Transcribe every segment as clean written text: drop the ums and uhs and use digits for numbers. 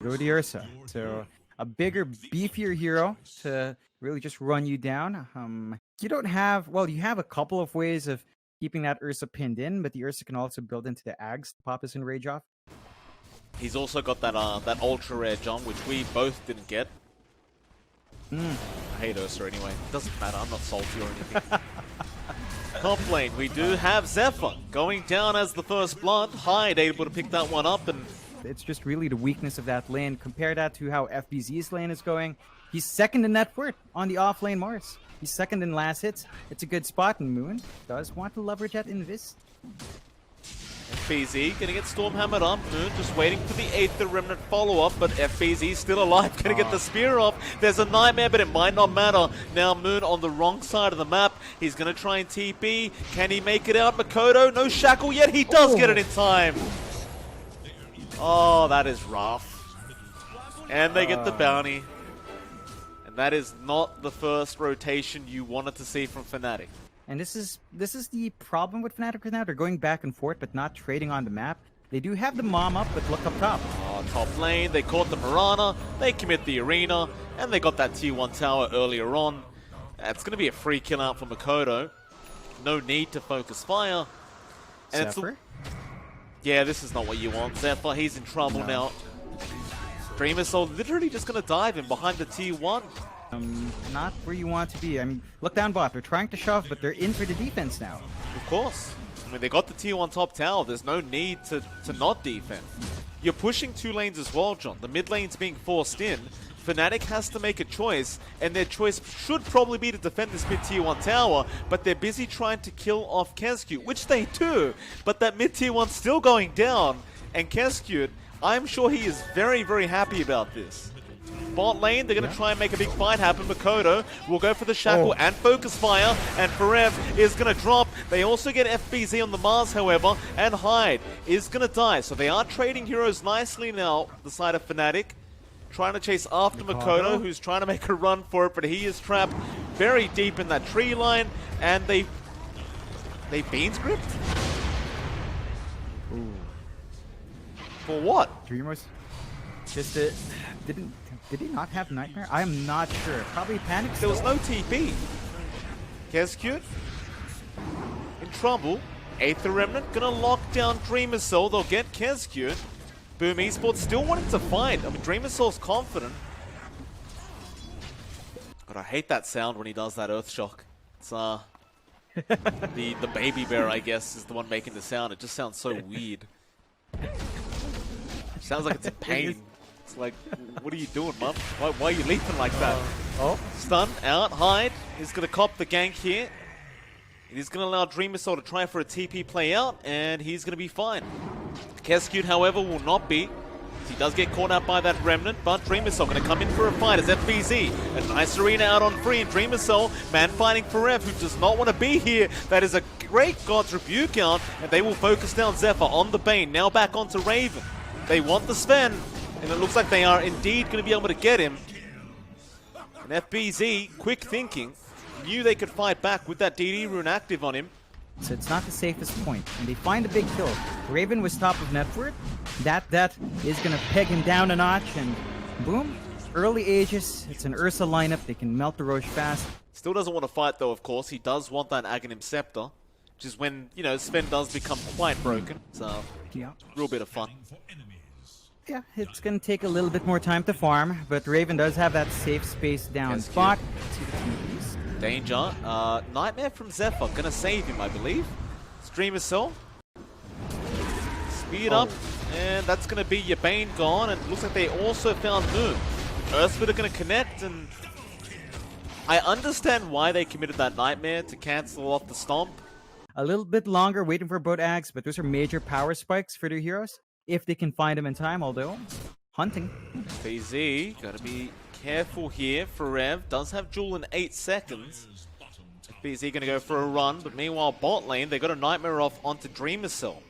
Go to Ursa. So a bigger, beefier hero to really just run you down. You don't have, well, you have a couple of ways of keeping that Ursa pinned in, but the Ursa can also build into the Ags to pop his Enrage off. He's also got that that ultra rare jump, which we both didn't get. I hate Ursa anyway. Doesn't matter, I'm not salty or anything. Top lane, we do have Zephyr going down as the first blood. Hyde able to pick that one up, and it's just really the weakness of that lane. Compare that to how FBZ's lane is going. He's second in net worth on the off lane Mars. He's second in last hits. It's a good spot, and Moon does want to leverage that Invis. FBZ gonna get Stormhammered up. Moon just waiting for the 8th Remnant follow-up, but FBZ still alive, gonna get the spear off. There's a Nightmare, but it might not matter. Now Moon on the wrong side of the map. He's gonna try and TP. Can he make it out? Makoto, no shackle yet. He does get it in time. Oh, that is rough. And they get the bounty. And that is not the first rotation you wanted to see from Fnatic. And this is the problem with Fnatic right now. They're going back and forth, but not trading on the map. They do have the mom up, but look up top. Oh, top lane, they caught the Mirana, they commit the arena, and they got that tier 1 tower earlier on. That's going to be a free kill out for Makoto. No need to focus fire. And Zephyr? Yeah, this is not what you want. Zephyr, he's in trouble now. Dreamer Soul literally just going to dive in behind the tier 1. Not where you want to be. I mean, look down bot. They're trying to shove, but they're in for the defense now. Of course. I mean, they got the tier 1 top tower. There's no need to not defend. You're pushing 2 lanes as well, John. The mid lane's being forced in. Fnatic has to make a choice, and their choice should probably be to defend this mid tier 1 tower, but they're busy trying to kill off Kescute, which they do, but that mid tier 1's still going down, and Kescute, I'm sure he is very, very happy about this. Bot lane, they're going to try and make a big fight happen. Makoto will go for the shackle and focus fire, and Forev is going to drop. They also get FBZ on the Mars, however, and Hyde is going to die. So they are trading heroes nicely now, the side of Fnatic. Trying to chase after Makoto, who's trying to make a run for it, but he is trapped very deep in that tree line, and they beans gripped? Ooh. For what? Dreamers just did he not have Nightmare? I am not sure. Probably panic. There was no TP. Kescute in trouble. 8th Remnant gonna lock down Dreamer Soul. They'll get Kescute. Boom Esports still wanting to fight. I mean, Dreamer Soul's confident. God, I hate that sound when he does that Earth Shock. It's the baby bear, I guess, is the one making the sound. It just sounds so weird. Sounds like it's in pain. It's like, what are you doing, Mum? Why are you leaping like that? Stun out, Hyde. He's going to cop the gank here. He's going to allow Dreamer Soul to try for a TP play out, and he's going to be fine. Kescute, however, will not be. He does get caught out by that Remnant, but Dreamer Soul going to come in for a fight as FBZ. A nice arena out on free, and Dreamer Soul, man fighting for Rev, who does not want to be here. That is a great God's Rebuke out, and they will focus down Zephyr on the Bane. Now back onto Raven. They want the Sven, and it looks like they are indeed going to be able to get him. And FBZ, quick thinking, knew they could fight back with that DD rune active on him. So it's not the safest point, and they find a big kill. Raven was top of net worth. That is going to peg him down a notch, and boom. Early Aegis, it's an Ursa lineup. They can melt the Roche fast. Still doesn't want to fight, though, of course. He does want that Aghanim Scepter, which is when, you know, Sven does become quite broken. So, real bit of fun. Yeah, it's going to take a little bit more time to farm, but Raven does have that safe space down spot. Danger. Nightmare from Zephyr. Gonna save him, I believe. Dreamer Soul. Speed up, and that's gonna be your Bane gone, and it looks like they also found Moon. Earthsplit are gonna connect, and I understand why they committed that Nightmare to cancel off the Stomp. A little bit longer waiting for both Ags, but those are major power spikes for their heroes. If they can find them in time, although hunting. BZ, gotta be careful here. Forev does have Jewel in 8 seconds. BZ gonna go for a run, but meanwhile bot lane, they got a Nightmare off onto Dreamer Soul.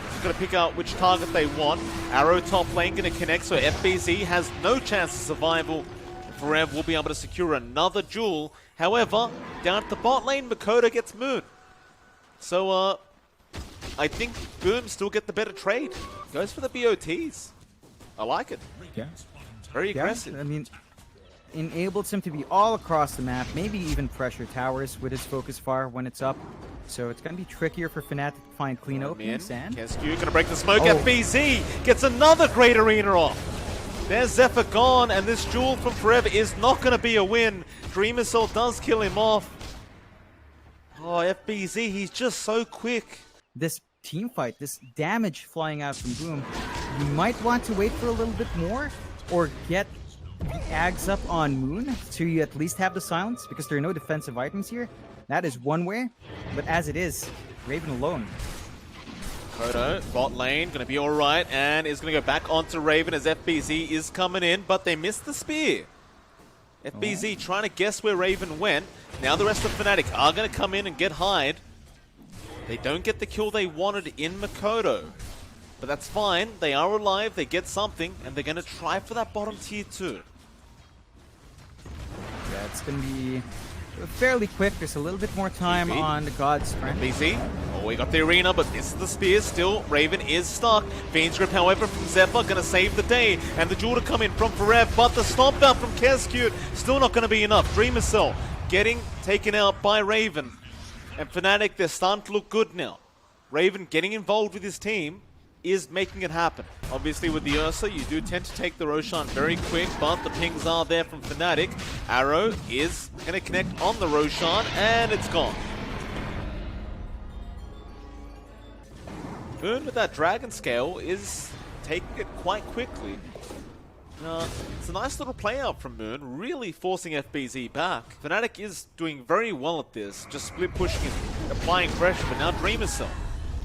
Just gonna pick out which target they want. Arrow top lane gonna connect, so FBZ has no chance of survival. Forev will be able to secure another Jewel. However, down at the bot lane, Makoto gets Moon. So, I think Boom still get the better trade. Goes for the BOTs. I like it. Yeah. Very aggressive. Yeah, I mean, enables him to be all across the map, maybe even pressure towers with his focus far when it's up. So it's going to be trickier for Fnatic to find clean openings. And Kesku gonna break the smoke. Oh. FBZ gets another great arena off. There's Zephyr gone, and this duel from Forever is not gonna be a win. Dream Assault does kill him off. Oh, FBZ, he's just so quick. this team fight, this damage flying out from Boom, you might want to wait for a little bit more or get the Ags up on Moon so you at least have the silence, because there are no defensive items here. That is one way, but as it is, Raven alone. Kodo, bot lane, gonna be alright, and is gonna go back onto Raven as FBZ is coming in, but they missed the spear. FBZ trying to guess where Raven went. Now the rest of Fnatic are gonna come in and get Hyde. They don't get the kill they wanted in Makoto, but that's fine. They are alive, they get something, and they're gonna try for that bottom tier 2. Yeah, it's going to be fairly quick. There's a little bit more time TP. on the God's friend. BC. Oh, we got the arena, but this is the spear still. Raven is stuck. Fiend's Grip, however, from Zephyr, gonna save the day. And the duel to come in from Forev, but the stomp out from Kescute, still not gonna be enough. Dreamer Cell getting taken out by Raven. And Fnatic, they're starting to look good now. Raven getting involved with his team is making it happen. Obviously with the Ursa, you do tend to take the Roshan very quick, but the pings are there from Fnatic. Arrow is going to connect on the Roshan, and it's gone. Moon with that Dragon Scale is taking it quite quickly. It's a nice little play out from Moon, really forcing FBZ back. Fnatic is doing very well at this, just split pushing and applying pressure, but now Dreamer Cell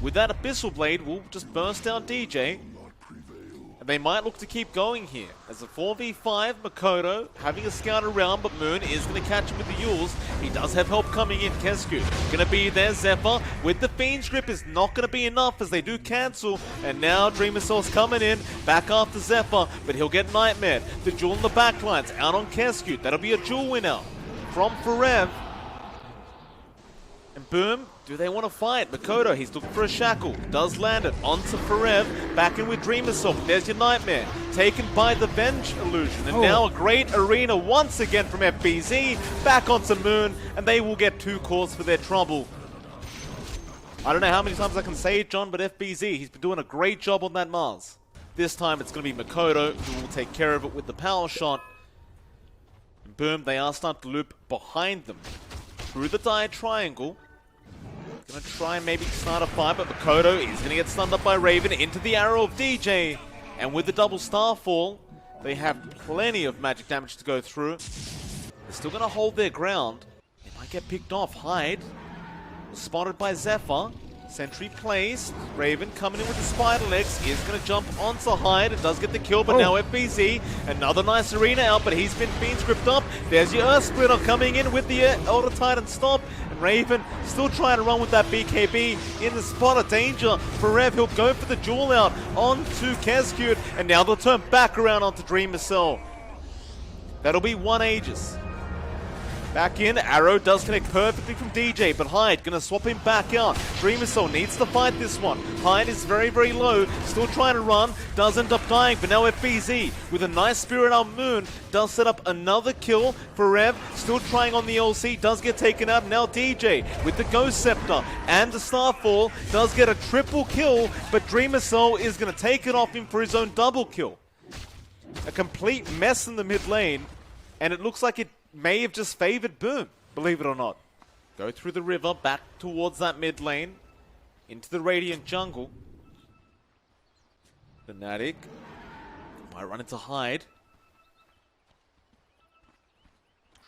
with that Abyssal Blade will just burst down DJ. And they might look to keep going here. As a 4v5, Makoto having a scout around, but Moon is going to catch him with the Yules. He does have help coming in. Kesku going to be there. Zephyr with the Fiend's Grip is not going to be enough as they do cancel. And now Dreamer Cell's coming in, back after Zephyr, but he'll get Nightmare. The duel in the backlines out on Kesku. That'll be a duel winner from Forev. And Boom, do they want to fight? Makoto, he's looking for a shackle. Does land it onto Forev. Back in with Dreamer Cell. There's your Nightmare. Taken by the Venge illusion. And now a great arena once again from FBZ. Back onto Moon. And they will get 2 cores for their trouble. I don't know how many times I can say it, John, but FBZ, he's been doing a great job on that Mars. This time it's going to be Makoto who will take care of it with the power shot. And Boom, they are starting to loop behind them. Through the dire triangle. Gonna try and maybe start a fight, but Makoto is gonna get stunned up by Raven into the arrow of DJ. And with the double Starfall, they have plenty of magic damage to go through. They're still gonna hold their ground. They might get picked off. Hyde was spotted by Zephyr. Sentry placed. Raven coming in with the spider legs is going to jump onto Hyde. It does get the kill, but now FBZ. Another nice arena out, but he's been Fiend Script up. There's your Earth Splitter coming in with the Elder Titan stop. And Raven still trying to run with that BKB in the spot of danger. Forev, he'll go for the duel out onto Kescute. And now they'll turn back around onto Dreamer Cell. That'll be 1 Aegis. Back in, Arrow does connect perfectly from DJ, but Hyde gonna swap him back out. Dreamer Cell needs to fight this one. Hyde is very, very low, still trying to run, does end up dying, but now FBZ with a nice Spirit on Moon does set up another kill for Rev, still trying on the LC, does get taken out. Now DJ with the Ghost Scepter and the Starfall does get a triple kill, but Dreamer Cell is gonna take it off him for his own double kill. A complete mess in the mid lane, and it looks like it may have just favored Boom, believe it or not. Go through the river, back towards that mid lane, into the Radiant jungle. Fnatic might run into Hyde.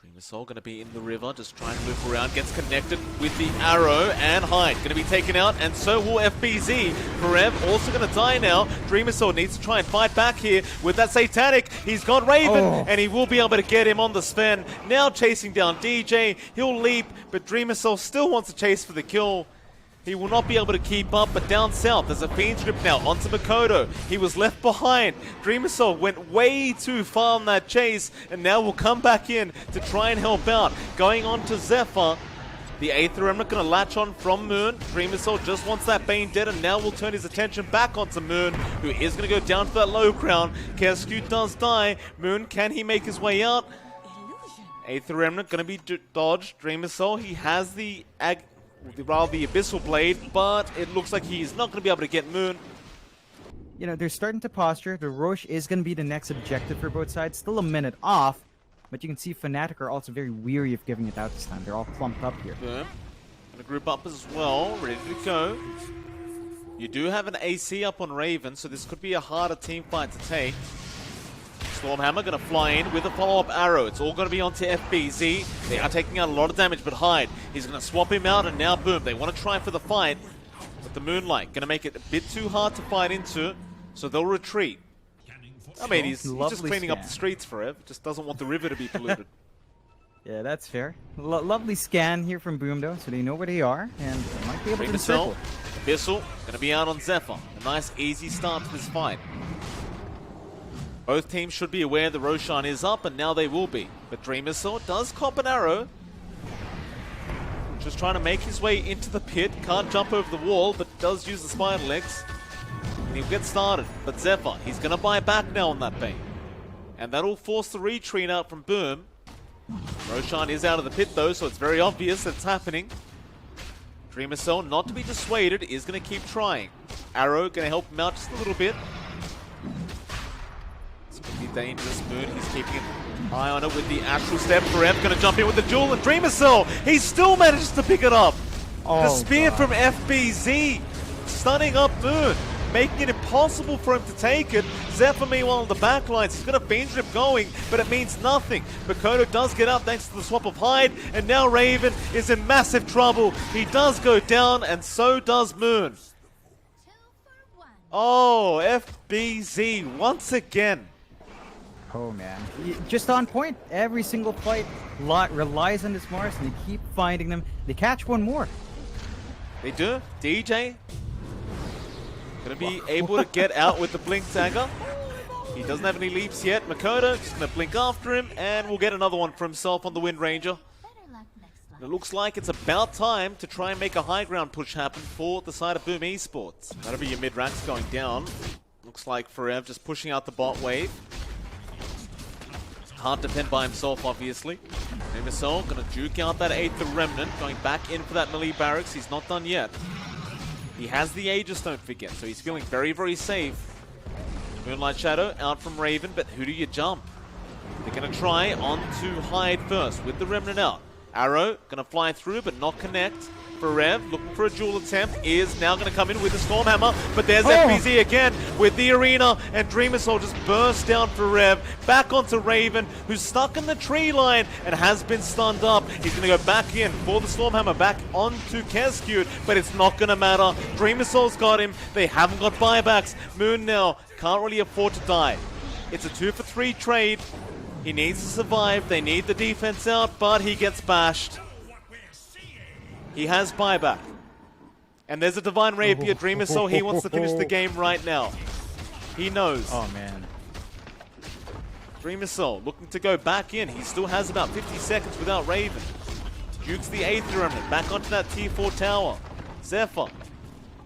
Dreamer Soul going to be in the river, just trying to loop around, gets connected with the arrow, and Hyde going to be taken out, and so will FBZ. Forev also going to die now. Dreamer Soul needs to try and fight back here with that Satanic. He's got Raven, and he will be able to get him on the Sven. Now chasing down DJ. He'll leap, but Dreamer Soul still wants to chase for the kill. He will not be able to keep up, but down south, there's a Fiend's Grip now onto Makoto. He was left behind. Dreamer Soul went way too far on that chase, and now will come back in to try and help out. Going on to Zephyr. The Aether Remnant gonna latch on from Moon. Dreamer Soul just wants that Bane dead and now will turn his attention back onto Moon, who is gonna go down to that low ground. Kesku does die. Moon, can he make his way out? Aether Remnant gonna be dodged. Dreamer Soul, he has the Abyssal Blade, but it looks like he's not gonna be able to get Moon. You know, they're starting to posture. The Roche is going to be the next objective for both sides. Still a minute off, but you can see Fnatic are also very weary of giving it out this time. They're all clumped up here. Yeah. Gonna group up as well, ready to go. You do have an AC up on Raven, so this could be a harder team fight to take. Stormhammer gonna fly in with a follow-up arrow. It's all gonna be onto FBZ. They are taking out a lot of damage, but Hyde, he's gonna swap him out, and now boom, they want to try for the fight. But the Moonlight gonna make it a bit too hard to fight into, so they'll retreat. I mean, he's just cleaning up the streets for it. Just doesn't want the river to be polluted. Yeah, that's fair. Lovely scan here from Boom, though, so they know where they are, and they might be able to encircle. Abyssal gonna be out on Zephyr. A nice, easy start to this fight. Both teams should be aware the Roshan is up, and now they will be. But Dreamer Soul does cop an arrow. Just trying to make his way into the pit. Can't jump over the wall, but does use the spider legs. And he'll get started. But Zephyr, he's going to buy back now on that bait. And that'll force the retreat out from Boom. Roshan is out of the pit though, so it's very obvious that it's happening. Dreamer Soul, not to be dissuaded, is going to keep trying. Arrow going to help him out just a little bit. It's going to be dangerous. Moon, he's keeping an eye on it with the actual step. Forev going to jump in with the duel, and Dreamer Soul, he still manages to pick it up. The spear from FBZ, stunning up Moon, making it impossible for him to take it. Zephyr, meanwhile, on the back lines, he's got a Fiend Drip going, but it means nothing. Makoto does get up thanks to the swap of Hyde, and now Raven is in massive trouble. He does go down, and so does Moon. Oh, FBZ once again. Oh, man. Just on point. Every single fight relies on this Mars, and they keep finding them. They catch one more. They do. DJ gonna be able to get out with the Blink Dagger. He doesn't have any leaps yet. Makoto just gonna blink after him, and we'll get another one for himself on the Wind Ranger. And it looks like it's about time to try and make a high ground push happen for the side of Boom Esports. That'll be your mid-ranks going down. Looks like Forev just pushing out the bot wave. Can't defend by himself, obviously. Dreamer Soul gonna juke out that Aether Remnant, going back in for that melee barracks. He's not done yet. He has the Aegis, don't forget, so he's feeling very, very safe. Moonlight Shadow out from Raven, but who do you jump? They're going to try on to Hyde first with the Remnant out. Arrow going to fly through, but not connect. Forev, looking for a duel attempt, is now going to come in with the Stormhammer, but there's FBZ again with the Arena, and Dreamer Soul just bursts down Forev, back onto Raven, who's stuck in the tree line and has been stunned up. He's going to go back in for the Stormhammer, back onto Kescute, but it's not going to matter. Dreamer Soul's got him. They haven't got buybacks. Moon now can't really afford to die. It's a 2-for-3 trade. He needs to survive. They need the defense out, but he gets bashed. He has buyback. And there's a Divine Rapier. Dreamer Soul, he wants to finish the game right now. He knows. Oh, man. Dreamer Soul looking to go back in. He still has about 50 seconds without Raven. Dukes the Aether Remnant back onto that tier 4 tower. Zephyr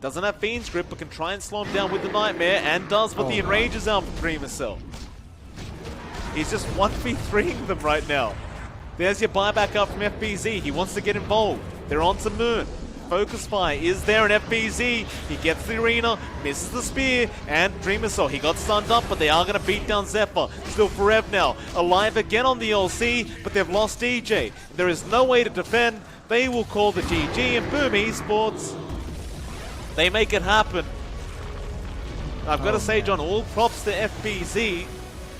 doesn't have Fiend's Grip, but can try and slow him down with the Nightmare, and does, but the Enrage is out for Dreamer Soul. He's just 1v3ing them right now. There's your buyback up from FBZ. He wants to get involved. They're on to Moon. Focus Fire is there, and FBZ, he gets the Arena, misses the Spear, and Dreamer Soul, he got stunned up, but they are going to beat down Zephyr. Still Forev now, alive again on the LC, but they've lost DJ. There is no way to defend. They will call the GG, and Boom Esports, they make it happen. I've got to say, John, all props to FBZ.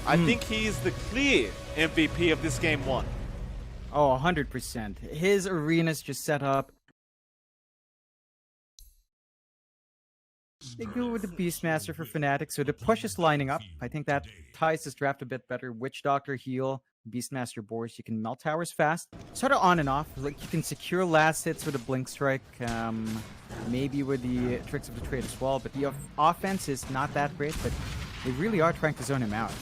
I think he is the clear MVP of this game one. Oh, 100%. His arena's just set up. They go with the Beastmaster for Fnatic, so the push is lining up. I think that ties this draft a bit better. Witch Doctor heal, Beastmaster Boars. You can melt towers fast. Sort of on and off. Like, you can secure last hits with a Blink Strike. Maybe with the Tricks of the Trade as well. But the offense is not that great, but they really are trying to zone him out.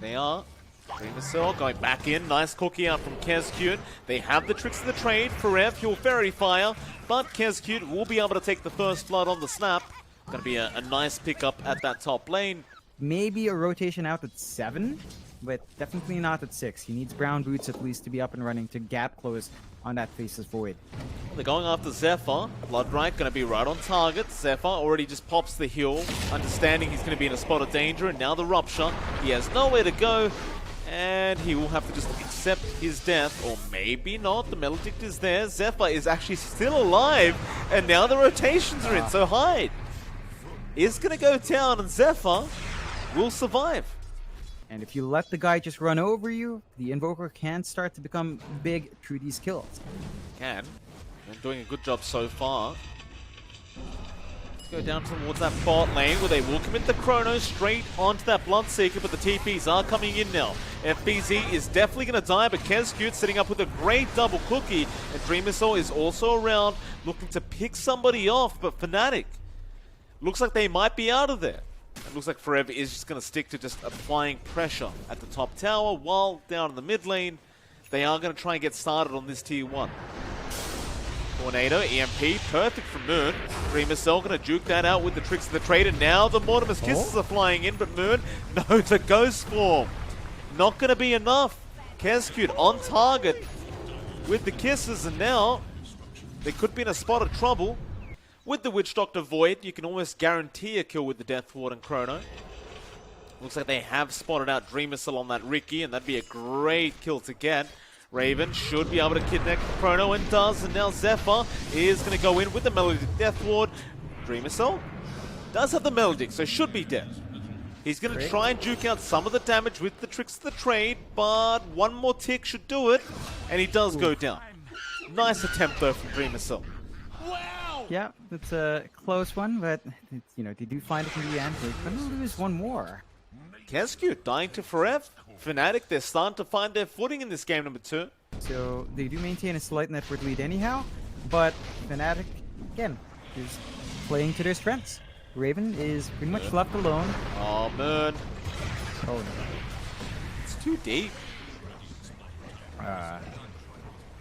They are. Dreamcell going back in. Nice cookie out from Kezcute. They have the tricks of the trade. Forev, he'll Fairy Fire, but Kezcute will be able to take the first flood on the snap. Gonna be a nice pickup at that top lane. Maybe a rotation out at 7, but definitely not at 6. He needs brown boots at least to be up and running to gap close on that Faceless Void. They're going after Zephyr. Bloodright going to be right on target. Zephyr already just pops the heal, understanding he's going to be in a spot of danger, and now the Rupture. He has nowhere to go, and he will have to just accept his death, or maybe not. The Maledict is there. Zephyr is actually still alive, and now the rotations are in, so Hyde is going to go down, and Zephyr will survive. And if you let the guy just run over you, the Invoker can start to become big through these kills. Can. And doing a good job so far. Let's go down towards that bot lane where they will commit the Chrono straight onto that Bloodseeker, but the TPs are coming in now. FBZ is definitely going to die, but Kezcute setting up with a great double cookie. And Dreamcell is also around looking to pick somebody off, but Fnatic looks like they might be out of there. It looks like Forever is just going to stick to just applying pressure at the top tower, while down in the mid lane, they are going to try and get started on this tier 1. Tornado, EMP, perfect from Moon. Dreamcell going to juke that out with the tricks of the trade, and now the Mortimer's Kisses are flying in, but Moon, no, the Ghost Form. Not going to be enough. Kezcute on target with the Kisses, and now they could be in a spot of trouble. With the Witch Doctor Void, you can almost guarantee a kill with the Death Ward and Chrono. Looks like they have spotted out Dreamcell on that Riki, and that'd be a great kill to get. Raven should be able to kidnap Chrono, and does, and now Zephyr is going to go in with the Melodic Death Ward. Dreamcell does have the Melodic, so should be dead. He's going to try and juke out some of the damage with the tricks of the trade, but one more tick should do it, and he does go down. Nice attempt though from Dreamcell. Yeah, it's a close one, but you know, they do find it in the end. They're going to lose one more. Kezcute dying to Forev. Fnatic, they're starting to find their footing in this game number 2. So they do maintain a slight network lead anyhow, but Fnatic, again, is playing to their strengths. Raven is pretty much left alone. Oh, man. Oh, no. It's too deep.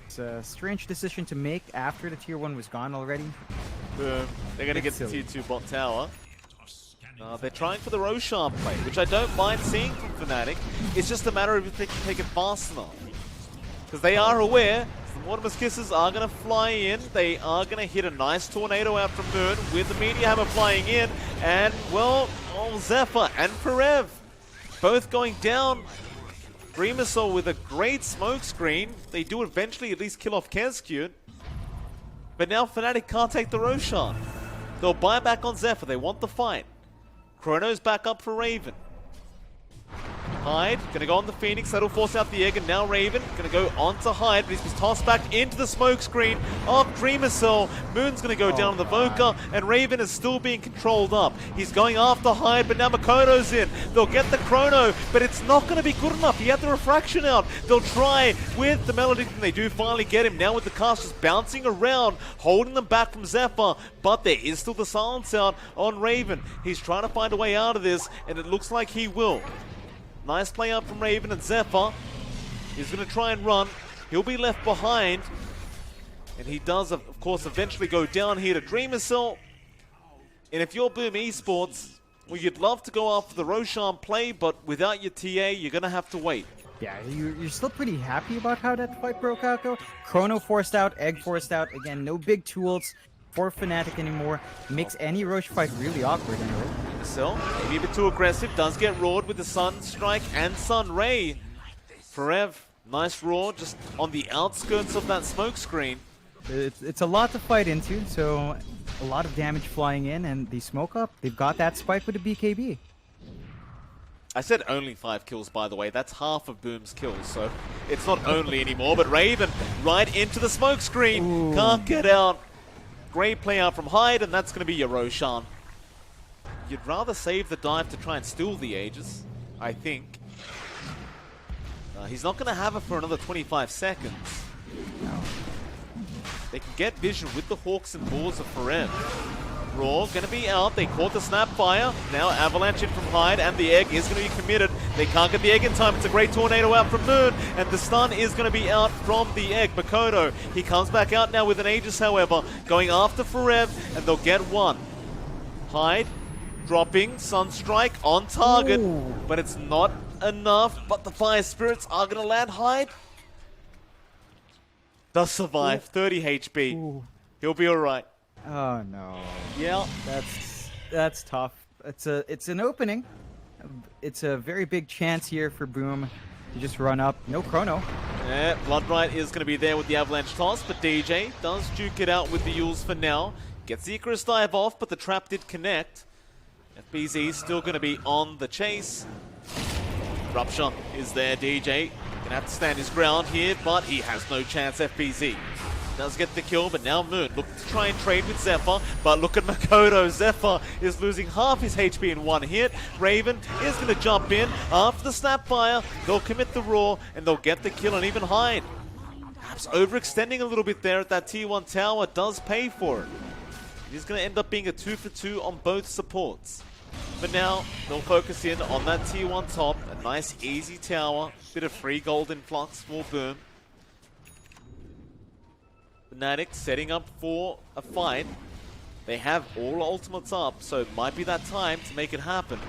It's a strange decision to make after the tier 1 was gone already. Boom. They're going to get the tier 2 bot tower. They're trying for the Roshan play, which I don't mind seeing from Fnatic. It's just a matter of if they can take it fast enough. Because they are aware the Mortimer's Kisses are going to fly in. They are going to hit a nice tornado out from Moon with the Meteor Hammer flying in. And, well, Zephyr and Forev both going down. Dreamcell with a great smoke screen. They do eventually at least kill off Kezcute. But now Fnatic can't take the Roshan. They'll buy back on Zephyr. They want the fight. Chrono's back up for Raven. Hyde, gonna go on the Phoenix, that'll force out the egg, and now Raven gonna go on to Hyde, but he's tossed back into the smoke screen of Dreamcell. Moon's gonna go down on the Voka, and Raven is still being controlled up. He's going after Hyde, but now Makoto's in. They'll get the Chrono, but it's not gonna be good enough. He had the Refraction out. They'll try with the Melody, and they do finally get him. Now with the cast just bouncing around, holding them back from Zephyr, but there is still the silence out on Raven. He's trying to find a way out of this, and it looks like he will. Nice play out from Raven, and Zephyr is going to try and run. He'll be left behind. And he does, of course, eventually go down here to Dreamcell. And if you're Boom Esports, well, you'd love to go after the Roshan play, but without your TA, you're going to have to wait. Yeah, you're still pretty happy about how that fight broke out, though. Chrono forced out, Egg forced out. Again, no big tools for Fnatic anymore. Makes any Roche fight really awkward anyway. So, maybe a bit too aggressive. Does get roared with the Sun Strike and Sun Ray. Forev, nice roar just on the outskirts of that smoke screen. It's a lot to fight into, so a lot of damage flying in, and they smoke up. They've got that spike with the BKB. I said only 5 kills, by the way. That's half of Boom's kills, so it's not only anymore. But Raven right into the smoke screen. Ooh. Can't get out. Great play out from Hyde, and that's going to be your Roshan. You'd rather save the dive to try and steal the Aegis, I think. He's not going to have it for another 25 seconds. No. They can get vision with the Hawks and Boars of Forever. Raw gonna be out. They caught the Snapfire. Now Avalanche in from Hyde, and the egg is gonna be committed. They can't get the egg in time. It's a great tornado out from Moon, and the stun is gonna be out from the egg. Makoto, he comes back out now with an Aegis, however, going after Forev, and they'll get one. Hyde dropping Sunstrike on target, but it's not enough. But the Fire Spirits are gonna land. Hyde does survive, 30 HP. He'll be alright. Oh no. Yeah. That's tough. It's an opening. It's a very big chance here for Boom to just run up. No chrono. Yeah, Bloodright is going to be there with the Avalanche toss, but DJ does duke it out with the Yules for now. Gets the Icarus dive off, but the trap did connect. FBZ still going to be on the chase. Rupture is there, DJ. Gonna have to stand his ground here, but he has no chance, FBZ. Does get the kill, but now Moon looking to try and trade with Zephyr, but look at Makoto. Zephyr is losing half his HP in one hit. Raven is going to jump in after the Snapfire. They'll commit the Raw, and they'll get the kill, and even Hyde. Perhaps overextending a little bit there at that T1 tower does pay for it. It is going to end up being a 2-for-2 on both supports. But now, they'll focus in on that T1 top. A nice, easy tower. Bit of free gold influx for Boom. Fnatic setting up for a fight. They have all ultimates up, so it might be that time to make it happen.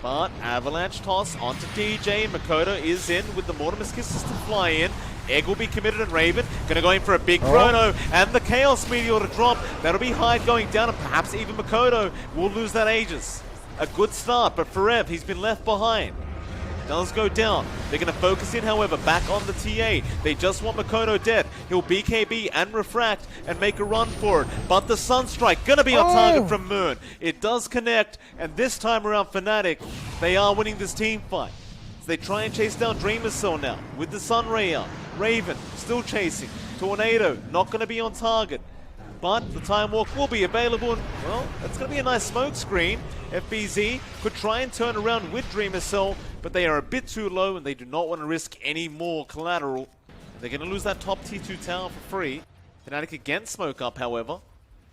But Avalanche toss onto DJ. Makoto is in with the Mortimer's Kisses to fly in. Egg will be committed, and Raven gonna go in for a big chrono, and the Chaos Meteor to drop. That'll be Hyde going down, and perhaps even Makoto will lose that Aegis. A good start, but Forev, he's been left behind. Does go down. They're going to focus in, however, back on the TA. They just want Makoto dead. He'll BKB and refract and make a run for it. But the Sunstrike going to be on target from Moon. It does connect, and this time around Fnatic, they are winning this team fight. So they try and chase down Dreamer's Soul now with the Sunray out. Raven still chasing. Tornado not going to be on target. But the Time Walk will be available, and, well, that's going to be a nice smoke screen. FBZ could try and turn around with Dreamer Cell, but they are a bit too low, and they do not want to risk any more collateral. They're going to lose that top T2 tower for free. Fnatic again smoke up, however,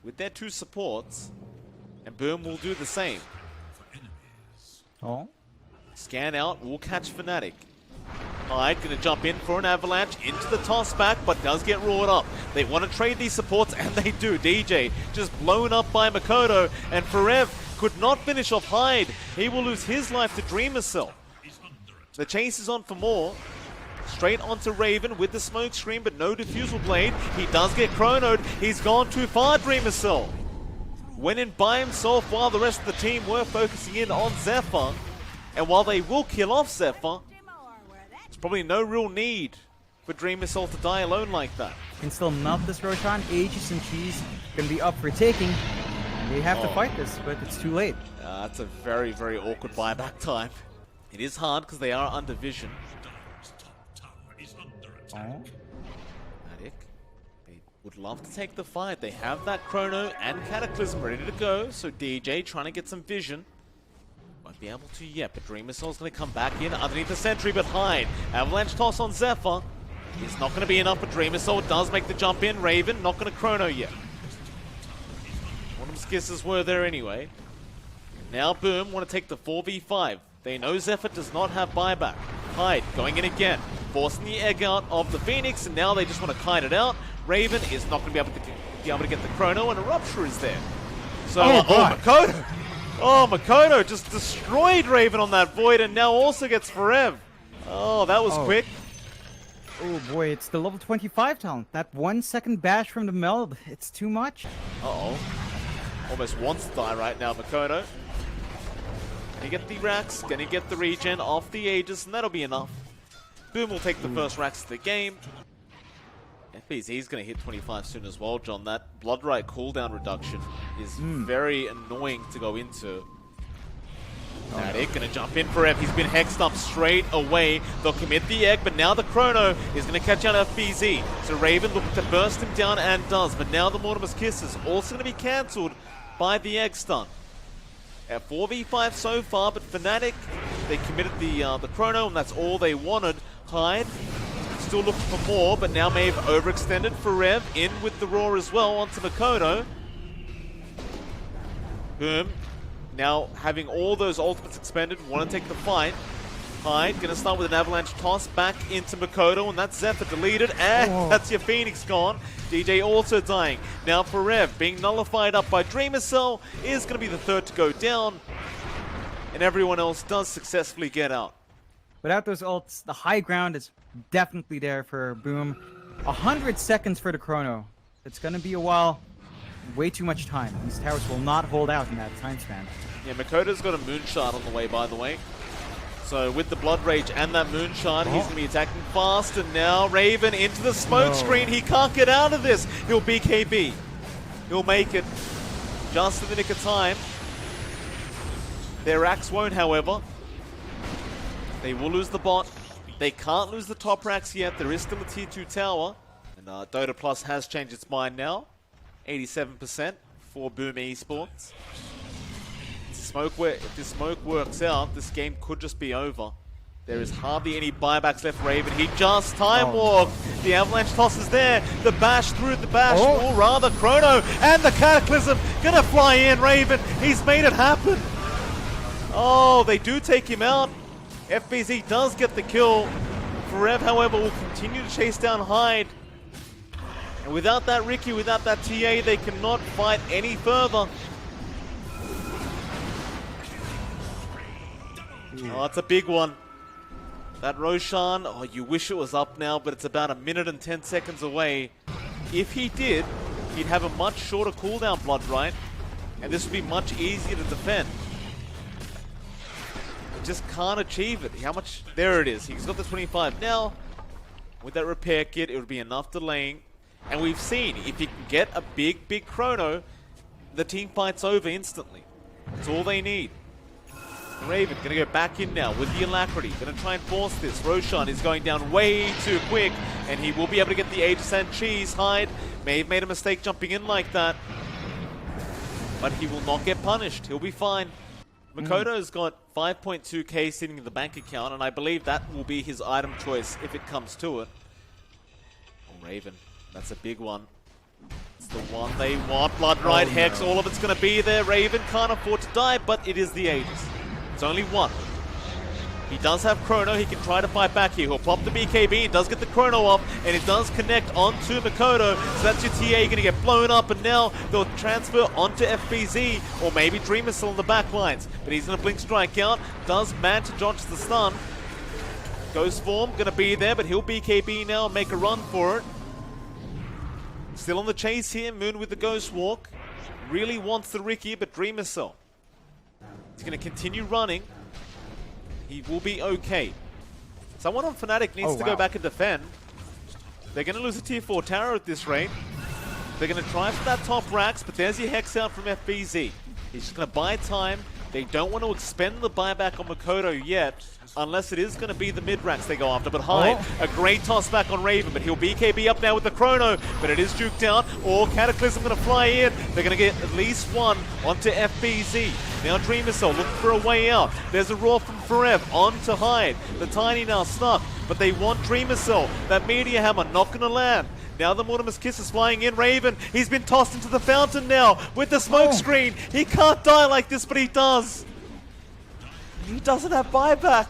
with their two supports, and Boom will do the same. Scan out, will catch Fnatic. Hyde going to jump in for an Avalanche into the toss back, but does get roared up. They want to trade these supports, and they do. DJ just blown up by Makoto, and Forev could not finish off Hyde. He will lose his life to Dreamer Cell. The chase is on for more. Straight onto Raven with the smoke screen, but no diffusal blade. He does get chronoed. He's gone too far, Dreamer Cell. Went in by himself while the rest of the team were focusing in on Zephyr. And while they will kill off Zephyr, there's probably no real need for Dreamer Soul to die alone like that. Can still melt this Roshan. Aegis and Cheese going to be up for taking. They have to fight this, but it's too late. That's a very, very awkward buyback time. It is hard because they are under vision. Fnatic, they would love to take the fight. They have that Chrono and Cataclysm ready to go, so DJ trying to get some vision. Won't be able to yet, but Dreamer Soul's going to come back in underneath the sentry, but Hyde. Avalanche toss on Zephyr. It's not going to be enough, but Dreamer Soul does make the jump in. Raven not going to chrono yet. One of his kisses were there anyway. Now Boom want to take the 4v5. They know Zephyr does not have buyback. Hyde going in again, forcing the egg out of the Phoenix, and now they just want to kite it out. Raven is not going to be able to get the chrono, and a Rupture is there. So, Makoto! Oh, Makoto just destroyed Raven on that Void, and now also gets Forev. Oh, that was quick. Oh boy, it's the level 25 talent. That 1 second bash from the meld, it's too much. Almost wants to die right now, Makoto. Gonna get the racks, gonna get the regen off the Aegis, and that'll be enough. Boom will take the first racks of the game. FBZ's gonna hit 25 soon as well, John. That Bloodright cooldown reduction is very annoying to go into. Fnatic gonna jump in for F. He's been hexed up straight away. They'll commit the egg, but now the chrono is gonna catch out FBZ. So Raven looking to burst him down and does, but now the Mortimer's Kiss is also gonna be cancelled by the egg stun. At 4v5 so far, but Fnatic, they committed the chrono, and that's all they wanted. Hyde still looking for more, but now may have overextended. Forev in with the Roar as well onto Makoto. Boom. Now having all those ultimates expended, want to take the fight. Hyde gonna start with an avalanche toss back into Makoto, and that's Zephyr deleted, and that's your Phoenix gone. DJ also dying. Now Forev being nullified up by Dreamercell is gonna be the third to go down, and everyone else does successfully get out. Without those ults, the high ground is definitely there for Boom. 100 seconds for the chrono. It's gonna be a while. Way too much time. These towers will not hold out in that time span. Yeah, Makoto's got a Moonshard on the way, by the way. So with the Blood Rage and that Moonshard, he's going to be attacking fast. And now Raven into the smoke screen. He can't get out of this. He'll BKB. He'll make it just in the nick of time. Their Axe won't, however. They will lose the bot. They can't lose the top racks yet. There is still a tier 2 tower. And Dota Plus has changed its mind now. 87% for Boom Esports. If this smoke works out, this game could just be over. There is hardly any buybacks left for Raven. He just time walked. The avalanche toss is there. The bash through the bash, or rather Chrono, and the Cataclysm gonna fly in. Raven, he's made it happen. Oh, they do take him out. FBZ does get the kill. Forev, however, will continue to chase down Hyde. And without that Ricky, without that TA, they cannot fight any further. Oh, that's a big one. That Roshan, oh, you wish it was up now, but it's about 1 minute and 10 seconds away. If he did, he'd have a much shorter cooldown, Blood Right, and this would be much easier to defend. He just can't achieve it. How much? There it is. He's got the 25 now. With that repair kit, it would be enough delaying. And we've seen, if you can get a big chrono, the team fight's over instantly. That's all they need. Raven gonna go back in now with the Alacrity. Gonna try and force this. Roshan is going down way too quick, and he will be able to get the Aegis and Cheese. Hyde may have made a mistake jumping in like that, but he will not get punished. He'll be fine. Makoto's got 5.2k sitting in the bank account, and I believe that will be his item choice if it comes to it. Oh, Raven, that's a big one. It's the one they want. Blood Right, Hex, all of it's gonna be there. Raven can't afford to die, but it is the Aegis. It's only one. He does have Chrono. He can try to fight back here. He'll pop the BKB. He does get the Chrono off, and it does connect onto Makoto. So that's your TA going to get blown up, and now they'll transfer onto FBZ, or maybe Dreamer still on the back lines. But he's going to Blink Strike out. Does man to dodge the stun. Ghost Form going to be there, but he'll BKB now and make a run for it. Still on the chase here. Moon with the Ghost Walk. Really wants the Ricky, but Dreamer Cell. He's going to continue running. He will be okay. Someone on Fnatic needs to go back and defend. They're going to lose a tier 4 tower at this rate. They're going to try for that top racks, but there's your Hex out from FBZ. He's just going to buy time. They don't want to expend the buyback on Makoto yet, unless it is going to be the mid-racks they go after. But Hyde, a great toss back on Raven, but he'll BKB up now with the Chrono, but it is juked out. Or Cataclysm going to fly in. They're going to get at least one onto FBZ. Now Dreamercell looking for a way out. There's a Roar from Forev onto Hyde. The Tiny now stuck, but they want Dreamercell. That Meteor Hammer not going to land. Now the Mortimer's Kiss is flying in. Raven, he's been tossed into the fountain now with the smoke screen. He can't die like this, but he does. He doesn't have buyback.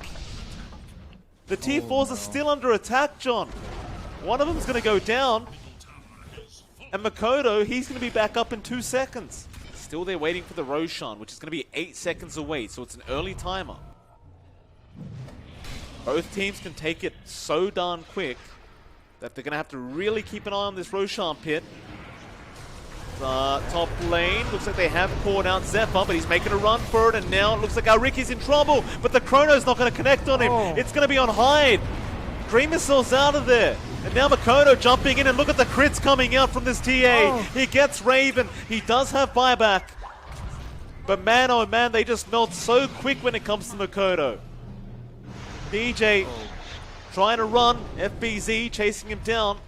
The tier 4s are still under attack, John. One of them's going to go down. And Makoto, he's going to be back up in 2 seconds. Still there waiting for the Roshan, which is going to be 8 seconds away, so it's an early timer. Both teams can take it so darn quick that they're going to have to really keep an eye on this Roshan pit. The top lane, looks like they have poured out Zephyr, but he's making a run for it, and now it looks like our Ricky's in trouble, but the Chrono's not going to connect on him. It's going to be on Hyde. Dreamercell's out of there. And now Makoto jumping in, and look at the crits coming out from this TA. He gets Raven. He does have buyback. But man, oh man, they just melt so quick when it comes to Makoto. DJ trying to run, FBZ chasing him down.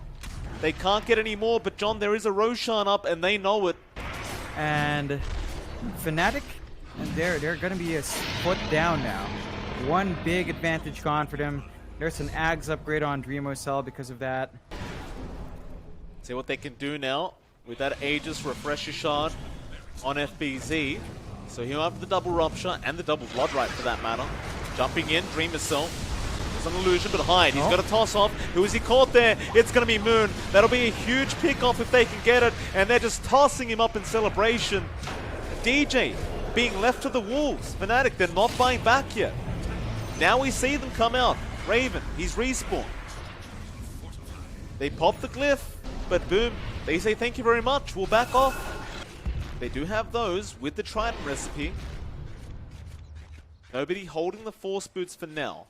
They can't get any more, but John, there is a Roshan up, and they know it. And Fnatic, and they're going to be a foot down now. One big advantage gone for them. There's an Ags upgrade on Dreamercell because of that. See what they can do now with that Aegis Refresher Shard on FBZ. So he'll have the double rupture and the double blood right for that matter. Jumping in, Dream Missile. There's an illusion, but Hyde, he's got a toss off. Who is he caught there? It's going to be Moon. That'll be a huge pick off if they can get it. And they're just tossing him up in celebration. DJ being left to the wolves. Fnatic, they're not buying back yet. Now we see them come out. Raven, he's respawned. They pop the glyph, but boom, they say thank you very much, we'll back off. They do have those with the Trident recipe. Nobody holding the Force Boots for now.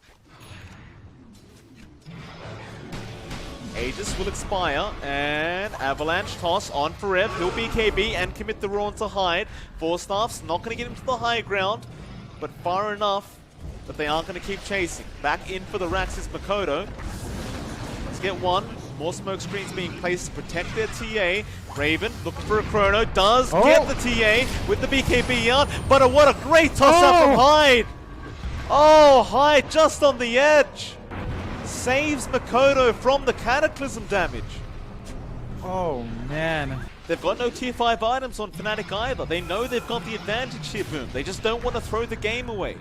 Aegis will expire, and Avalanche toss on Forev. He'll BKB and commit the Raw to Hyde. Four Staff's not going to get him to the high ground, but far enough that they aren't going to keep chasing. Back in for the Rax is Makoto. Let's get one. More smoke screens being placed to protect their TA. Raven looking for a chrono. Does get the TA with the BKB out. But what a great toss out from Hyde. Oh, Hyde just on the edge. Saves Makoto from the Cataclysm damage. Oh, man. They've got no tier 5 items on Fnatic either. They know they've got the advantage here, Boom. They just don't want to throw the game away.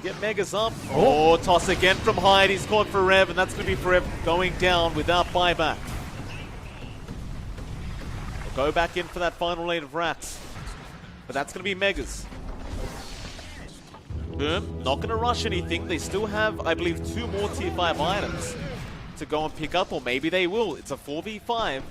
Get Megas up. Oh, toss again from Hyde. He's caught for Rev, and that's going to be Forev going down without buyback. They'll go back in for that final lane of Rats. But that's going to be Megas. Boom. Not going to rush anything. They still have, I believe, 2 more tier 5 items to go and pick up, or maybe they will. It's a 4v5.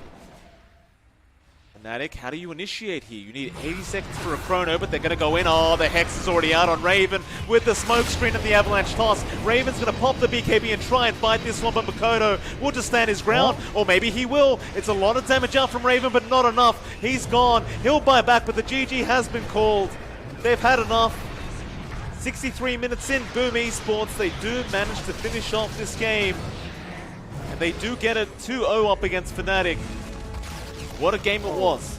Fnatic, how do you initiate here? You need 80 seconds for a chrono, but they're going to go in. Oh, the Hex is already out on Raven with the smoke screen and the Avalanche toss. Raven's going to pop the BKB and try and fight this one, but Makoto will just stand his ground. Or maybe he will. It's a lot of damage out from Raven, but not enough. He's gone. He'll buy back, but the GG has been called. They've had enough. 63 minutes in, Boom Esports. They do manage to finish off this game. And they do get it 2-0 up against Fnatic. What a game it was.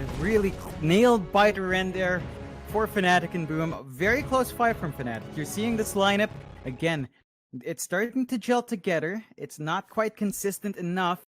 A really nailed biter end there for Fnatic and Boom. Very close fight from Fnatic. You're seeing this lineup. Again, it's starting to gel together. It's not quite consistent enough.